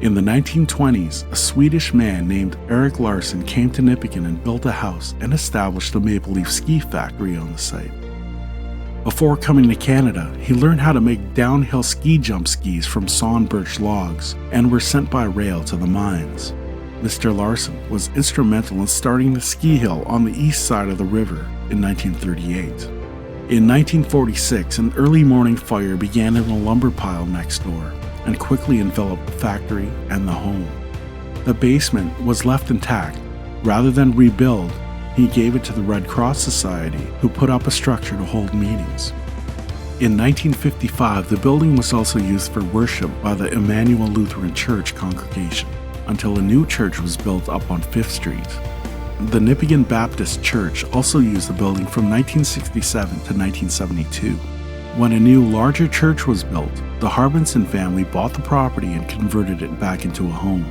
In the 1920s, a Swedish man named Erik Larsson came to Nipigon and built a house and established a Maple Leaf ski factory on the site. Before coming to Canada, he learned how to make downhill ski jump skis from sawn birch logs and were sent by rail to the mines. Mr. Larsson was instrumental in starting the ski hill on the east side of the river in 1938. In 1946, an early morning fire began in a lumber pile next door and quickly enveloped the factory and the home. The basement was left intact. Rather than rebuild, he gave it to the Red Cross Society, who put up a structure to hold meetings. In 1955, the building was also used for worship by the Emmanuel Lutheran Church congregation, until a new church was built up on 5th Street. The Nipigon Baptist Church also used the building from 1967 to 1972. When a new, larger church was built, the Harbinson family bought the property and converted it back into a home.